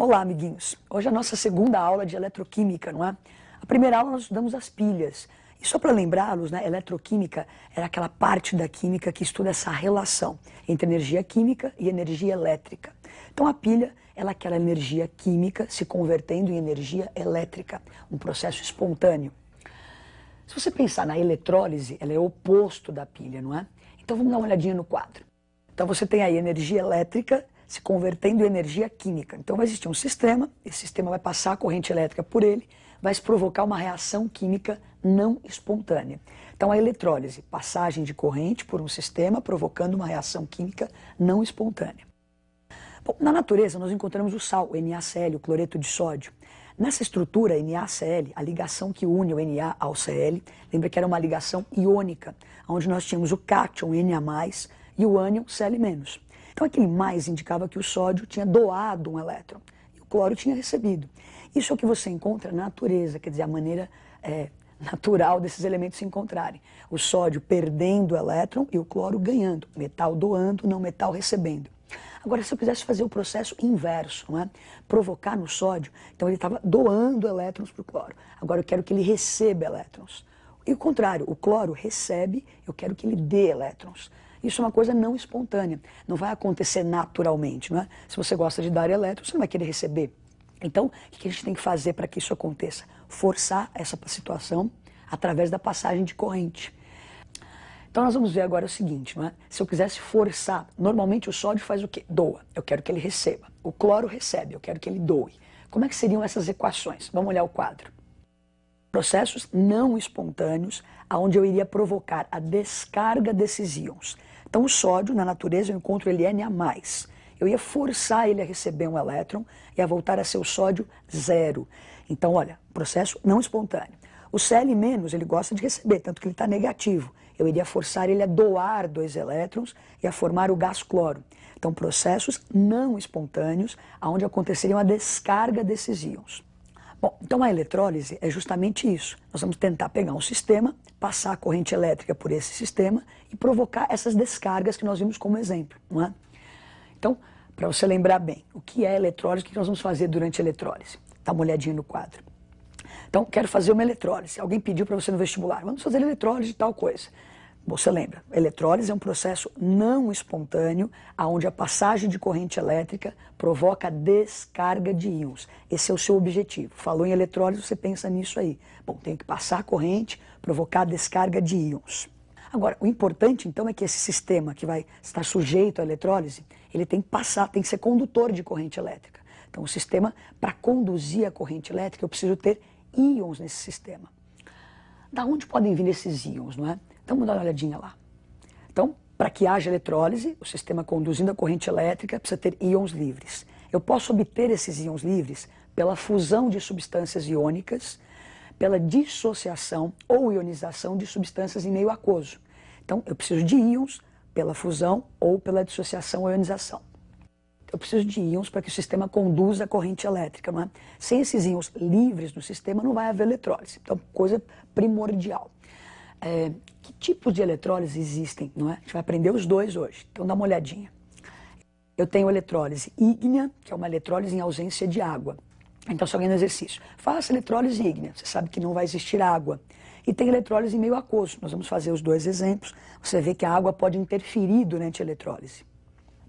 Olá, amiguinhos! Hoje é a nossa segunda aula de eletroquímica, não é? A primeira aula nós estudamos as pilhas. E só para lembrá-los, né, eletroquímica era aquela parte da química que estuda essa relação entre energia química e energia elétrica. Então a pilha ela é aquela energia química se convertendo em energia elétrica, um processo espontâneo. Se você pensar na eletrólise, ela é o oposto da pilha, não é? Então vamos dar uma olhadinha no quadro. Então você tem aí energia elétrica se convertendo em energia química. Então vai existir um sistema, esse sistema vai passar a corrente elétrica por ele, vai se provocar uma reação química não espontânea. Então a eletrólise, passagem de corrente por um sistema provocando uma reação química não espontânea. Bom, na natureza nós encontramos o sal, o NaCl, o cloreto de sódio. Nessa estrutura NaCl, a ligação que une o Na ao Cl, lembra que era uma ligação iônica, onde nós tínhamos o cátion Na+, e o ânion Cl-. Então aquele mais indicava que o sódio tinha doado um elétron e o cloro tinha recebido. Isso é o que você encontra na natureza, quer dizer, a maneira natural desses elementos se encontrarem. O sódio perdendo o elétron e o cloro ganhando, metal doando, não metal recebendo. Agora, se eu quisesse fazer o processo inverso, não é? Provocar no sódio, então ele estava doando elétrons para o cloro. Agora eu quero que ele receba elétrons. E o contrário, o cloro recebe, eu quero que ele dê elétrons. Isso é uma coisa não espontânea, não vai acontecer naturalmente, não é? Se você gosta de dar elétrons, você não vai querer receber. Então, o que a gente tem que fazer para que isso aconteça? Forçar essa situação através da passagem de corrente. Então nós vamos ver agora o seguinte, não é? Se eu quisesse forçar, normalmente o sódio faz o quê? Doa, eu quero que ele receba. O cloro recebe, eu quero que ele doe. Como é que seriam essas equações? Vamos olhar o quadro. Processos não espontâneos, onde eu iria provocar a descarga desses íons. Então o sódio, na natureza, eu encontro ele Na+. Eu ia forçar ele a receber um elétron e a voltar a ser o sódio zero. Então, olha, processo não espontâneo. O Cl-, ele gosta de receber, tanto que ele está negativo. Eu iria forçar ele a doar 2 elétrons e a formar o gás cloro. Então, processos não espontâneos, onde aconteceria uma descarga desses íons. Bom, então a eletrólise é justamente isso. Nós vamos tentar pegar um sistema, passar a corrente elétrica por esse sistema e provocar essas descargas que nós vimos como exemplo, não é? Então, para você lembrar bem, o que é eletrólise, o que nós vamos fazer durante a eletrólise? Dá uma olhadinha no quadro. Então, quero fazer uma eletrólise. Alguém pediu para você no vestibular, vamos fazer eletrólise de tal coisa. Você lembra, eletrólise é um processo não espontâneo, onde a passagem de corrente elétrica provoca a descarga de íons. Esse é o seu objetivo. Falou em eletrólise, você pensa nisso aí. Bom, tenho que passar a corrente, provocar a descarga de íons. Agora, o importante, então, é que esse sistema que vai estar sujeito à eletrólise, ele tem que passar, tem que ser condutor de corrente elétrica. Então, o sistema, para conduzir a corrente elétrica, eu preciso ter íons nesse sistema. Da onde podem vir esses íons, não é? Então, vamos dar uma olhadinha lá. Então, para que haja eletrólise, o sistema conduzindo a corrente elétrica precisa ter íons livres. Eu posso obter esses íons livres pela fusão de substâncias iônicas, pela dissociação ou ionização de substâncias em meio aquoso. Então, eu preciso de íons pela fusão ou pela dissociação ou ionização. Eu preciso de íons para que o sistema conduza a corrente elétrica, não é? Sem esses íons livres no sistema, não vai haver eletrólise. Então, coisa primordial. Que tipos de eletrólise existem, não é? A gente vai aprender os dois hoje, então dá uma olhadinha. Eu tenho eletrólise ígnea, que é uma eletrólise em ausência de água. Então, se alguém no exercício, faça eletrólise ígnea, você sabe que não vai existir água. E tem eletrólise em meio aquoso, nós vamos fazer os dois exemplos, você vê que a água pode interferir durante a eletrólise.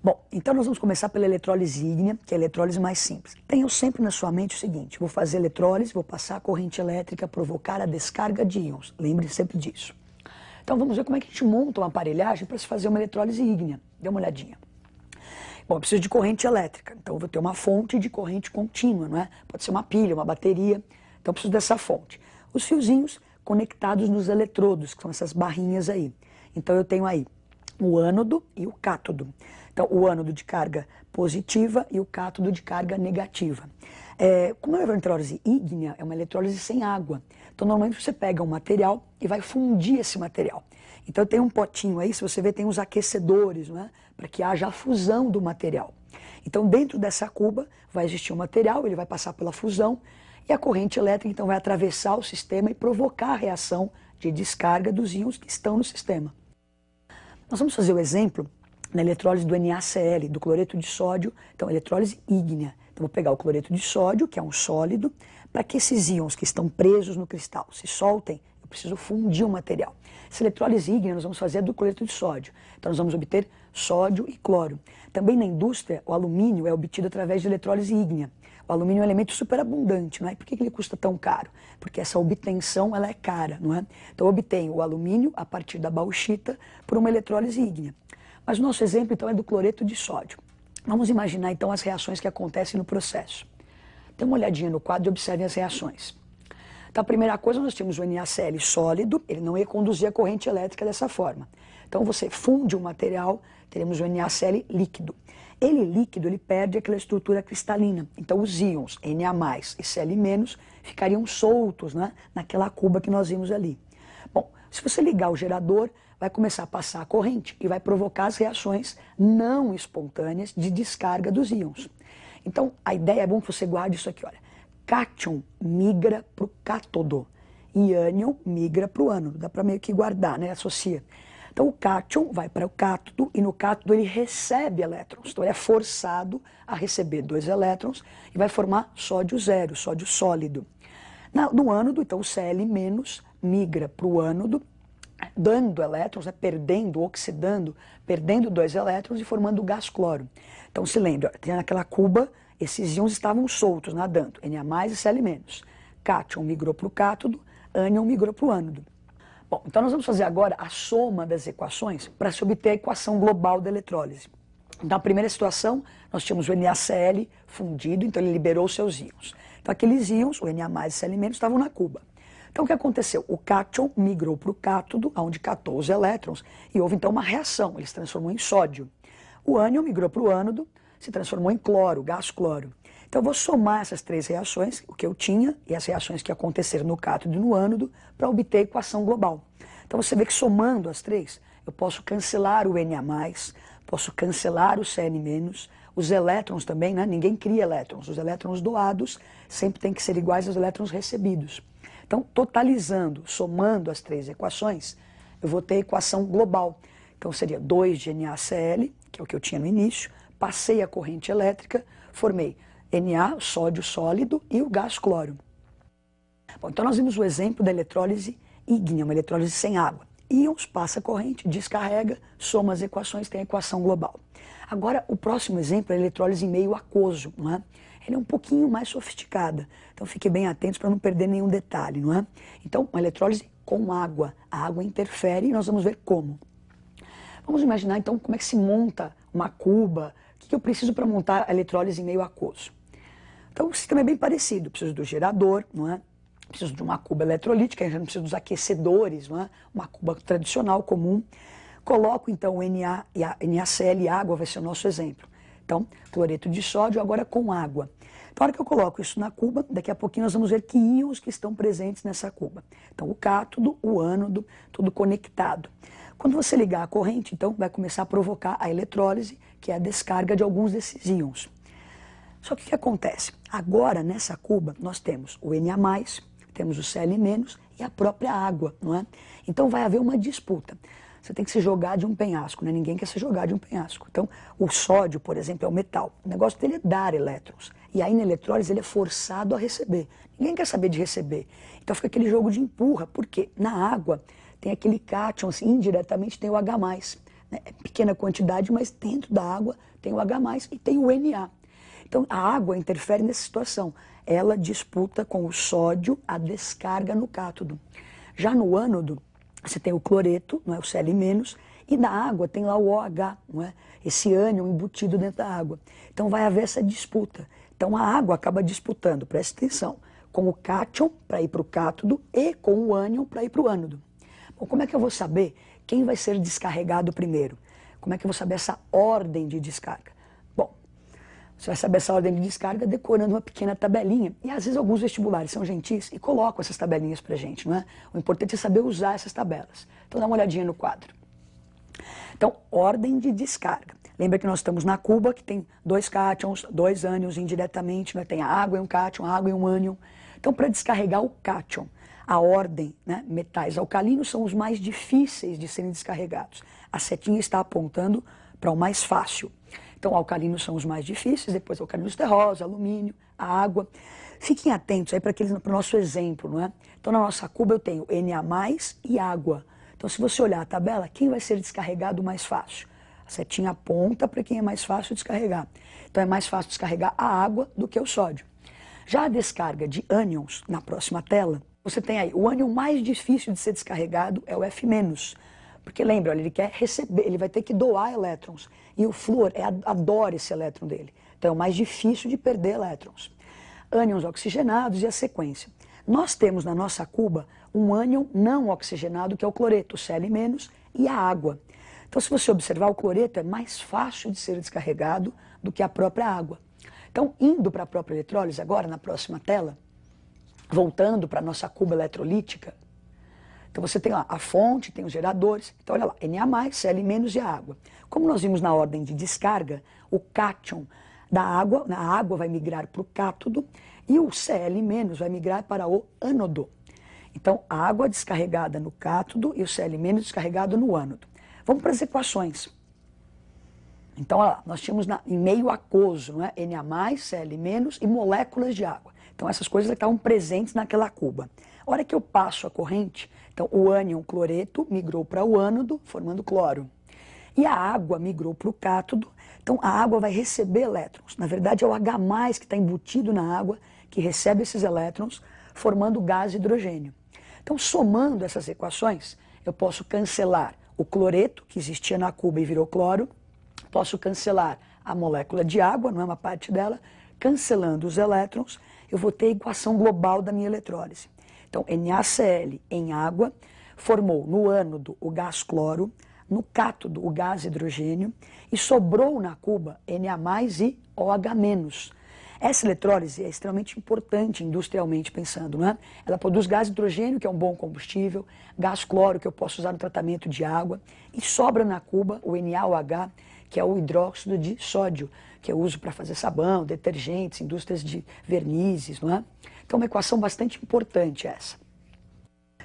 Bom, então nós vamos começar pela eletrólise ígnea, que é a eletrólise mais simples. Tenha sempre na sua mente o seguinte, vou fazer eletrólise, vou passar a corrente elétrica, provocar a descarga de íons, lembre sempre disso. Então vamos ver como é que a gente monta uma aparelhagem para se fazer uma eletrólise ígnea. Dê uma olhadinha. Bom, eu preciso de corrente elétrica, então eu vou ter uma fonte de corrente contínua, não é? Pode ser uma pilha, uma bateria, então eu preciso dessa fonte. Os fiozinhos conectados nos eletrodos, que são essas barrinhas aí. Então eu tenho aí o ânodo e o cátodo. Então, o ânodo de carga positiva e o cátodo de carga negativa. Como é uma eletrólise ígnea, é uma eletrólise sem água. Então, normalmente você pega um material e vai fundir esse material. Então, eu tenho um potinho aí, se você ver, tem uns aquecedores, não é? Para que haja a fusão do material. Então, dentro dessa cuba vai existir um material, ele vai passar pela fusão e a corrente elétrica, então, vai atravessar o sistema e provocar a reação de descarga dos íons que estão no sistema. Nós vamos fazer o exemplo na eletrólise do NaCl, do cloreto de sódio, então eletrólise ígnea. Então, vou pegar o cloreto de sódio, que é um sólido, para que esses íons que estão presos no cristal se soltem, eu preciso fundir o material. Essa eletrólise ígnea nós vamos fazer do cloreto de sódio. Então, nós vamos obter sódio e cloro. Também na indústria, o alumínio é obtido através de eletrólise ígnea. O alumínio é um elemento superabundante, não é? Por que ele custa tão caro? Porque essa obtenção ela é cara, não é? Então eu obtenho o alumínio a partir da bauxita por uma eletrólise ígnea. Mas o nosso exemplo então é do cloreto de sódio. Vamos imaginar então as reações que acontecem no processo. Dê uma olhadinha no quadro e observem as reações. Então a primeira coisa, nós temos o NaCl sólido, ele não ia conduzir a corrente elétrica dessa forma. Então você funde o material, teremos o NaCl líquido. Ele líquido, ele perde aquela estrutura cristalina. Então os íons Na+, e Cl- ficariam soltos, né, naquela cuba que nós vimos ali. Bom, se você ligar o gerador, vai começar a passar a corrente e vai provocar as reações não espontâneas de descarga dos íons. Então a ideia, é bom que você guarde isso aqui, olha. Cátion migra para o cátodo e ânion migra para o ânodo. Dá para meio que guardar, né, associa. Então o cátion vai para o cátodo e no cátodo ele recebe elétrons. Então ele é forçado a receber 2 elétrons e vai formar sódio zero, sódio sólido. No ânodo, então o Cl- migra para o ânodo, dando elétrons, né, perdendo, oxidando, perdendo 2 elétrons e formando o gás cloro. Então se lembra, tem naquela cuba, esses íons estavam soltos, nadando, Na+, e Cl-. Cátion migrou para o cátodo, ânion migrou para o ânodo. Bom, então nós vamos fazer agora a soma das equações para se obter a equação global da eletrólise. Na primeira situação, nós tínhamos o NaCl fundido, então ele liberou seus íons. Então aqueles íons, o Na+, e Cl- estavam na cuba. Então o que aconteceu? O cátion migrou para o cátodo, onde catou os elétrons, e houve então uma reação, ele se transformou em sódio. O ânion migrou para o ânodo, se transformou em cloro, gás cloro. Então eu vou somar essas 3 reações, o que eu tinha, e as reações que aconteceram no cátodo e no ânodo, para obter a equação global. Então você vê que somando as 3, eu posso cancelar o Na+, posso cancelar o Cl-, os elétrons também, né? Ninguém cria elétrons, os elétrons doados sempre têm que ser iguais aos elétrons recebidos. Então, totalizando, somando as 3 equações, eu vou ter a equação global. Então seria 2 de NaCl, que é o que eu tinha no início, passei a corrente elétrica, formei Na, sódio sólido, e o gás cloro. Bom, então nós vimos o exemplo da eletrólise ígnea, uma eletrólise sem água. Íons, passa a corrente, descarrega, soma as equações, tem a equação global. Agora, o próximo exemplo é a eletrólise em meio aquoso, não é? Ele é um pouquinho mais sofisticada, então fiquem bem atentos para não perder nenhum detalhe, não é? Então, uma eletrólise com água. A água interfere e nós vamos ver como. Vamos imaginar, então, como é que se monta uma cuba, o que eu preciso para montar a eletrólise em meio aquoso. Então o sistema é bem parecido, preciso do gerador, não é? Preciso de uma cuba eletrolítica, a gente não precisa dos aquecedores, não é? Uma cuba tradicional, comum. Coloco então o Na e a NaCl e água vai ser o nosso exemplo. Então, cloreto de sódio agora com água. Então, a hora que eu coloco isso na cuba, daqui a pouquinho nós vamos ver que íons que estão presentes nessa cuba. Então, o cátodo, o ânodo, tudo conectado. Quando você ligar a corrente, então, vai começar a provocar a eletrólise, que é a descarga de alguns desses íons. Só que o que acontece? Agora, nessa cuba, nós temos o Na+, temos o Cl- e a própria água, não é? Então vai haver uma disputa. Você tem que se jogar de um penhasco, né? Ninguém quer se jogar de um penhasco. Então, o sódio, por exemplo, é o metal. O negócio dele é dar elétrons. E aí, na eletrólise, ele é forçado a receber. Ninguém quer saber de receber. Então, fica aquele jogo de empurra. Por quê? Na água, tem aquele cátion, assim, indiretamente tem o H+. Né? É pequena quantidade, mas dentro da água tem o H+, e tem o Na. Então, a água interfere nessa situação. Ela disputa com o sódio a descarga no cátodo. Já no ânodo, você tem o cloreto, não é, o Cl-, e na água tem lá o OH, não é? Esse ânion embutido dentro da água. Então vai haver essa disputa. Então a água acaba disputando, presta atenção, com o cátion para ir para o cátodo e com o ânion para ir para o ânodo. Bom, como é que eu vou saber quem vai ser descarregado primeiro? Como é que eu vou saber essa ordem de descarga? Bom, você vai saber essa ordem de descarga decorando uma pequena tabelinha. E às vezes alguns vestibulares são gentis e colocam essas tabelinhas pra gente, não é? O importante é saber usar essas tabelas. Então dá uma olhadinha no quadro. Então, ordem de descarga. Lembra que nós estamos na cuba, que tem 2 cátions, 2 ânions indiretamente, né? Tem a água e um cátion, a água e um ânion. Então, para descarregar o cátion, a ordem, né? Metais alcalinos são os mais difíceis de serem descarregados. A setinha está apontando para o mais fácil. Então, alcalinos são os mais difíceis, depois alcalinos terrosos, alumínio, a água. Fiquem atentos aí para o nosso exemplo, não é? Então, na nossa cuba eu tenho Na+, e água. Então, se você olhar a tabela, quem vai ser descarregado mais fácil? A setinha aponta para quem é mais fácil descarregar. Então, é mais fácil descarregar a água do que o sódio. Já a descarga de ânions, na próxima tela, você tem aí, o ânion mais difícil de ser descarregado é o F-, porque lembra, olha, ele quer receber, ele vai ter que doar elétrons, e o flúor adora esse elétron dele, então é o mais difícil de perder elétrons. Ânions oxigenados e a sequência. Nós temos na nossa cuba um ânion não oxigenado, que é o cloreto, o Cl-, e a água. Então, se você observar, o cloreto é mais fácil de ser descarregado do que a própria água. Então, indo para a própria eletrólise agora, na próxima tela, voltando para a nossa cuba eletrolítica, então você tem lá a fonte, tem os geradores, então olha lá, Na+, Cl- e a água. Como nós vimos na ordem de descarga, o cátion da água, a água vai migrar para o cátodo e o Cl- vai migrar para o ânodo. Então, a água descarregada no cátodo e o Cl- descarregado no ânodo. Vamos para as equações. Então, olha lá, nós tínhamos em meio aquoso, não é? Na+, Cl- e moléculas de água. Então, essas coisas estavam presentes naquela cuba. A hora que eu passo a corrente, então o ânion cloreto migrou para o ânodo, formando cloro. E a água migrou para o cátodo, então a água vai receber elétrons. Na verdade, é o H+, que está embutido na água, que recebe esses elétrons, formando gás hidrogênio. Então, somando essas equações, eu posso cancelar o cloreto, que existia na cuba e virou cloro, posso cancelar a molécula de água, não é uma parte dela, cancelando os elétrons, eu vou ter a equação global da minha eletrólise. Então, NaCl em água formou no ânodo o gás cloro, no cátodo o gás hidrogênio e sobrou na cuba Na+ e OH-. Essa eletrólise é extremamente importante industrialmente pensando, não é? Ela produz gás hidrogênio, que é um bom combustível, gás cloro, que eu posso usar no tratamento de água, e sobra na cuba o NaOH, que é o hidróxido de sódio, que eu uso para fazer sabão, detergentes, indústrias de vernizes, não é? Então, é uma equação bastante importante essa.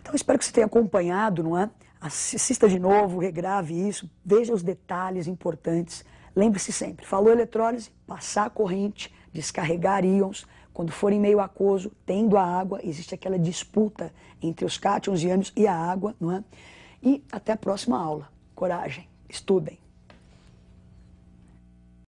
Então, espero que você tenha acompanhado, não é? Assista de novo, regrave isso, veja os detalhes importantes. Lembre-se sempre, falou eletrólise, passar a corrente, descarregar íons. Quando for em meio aquoso, tendo a água, existe aquela disputa entre os cátions e ânions e a água, não é? E até a próxima aula. Coragem, estudem.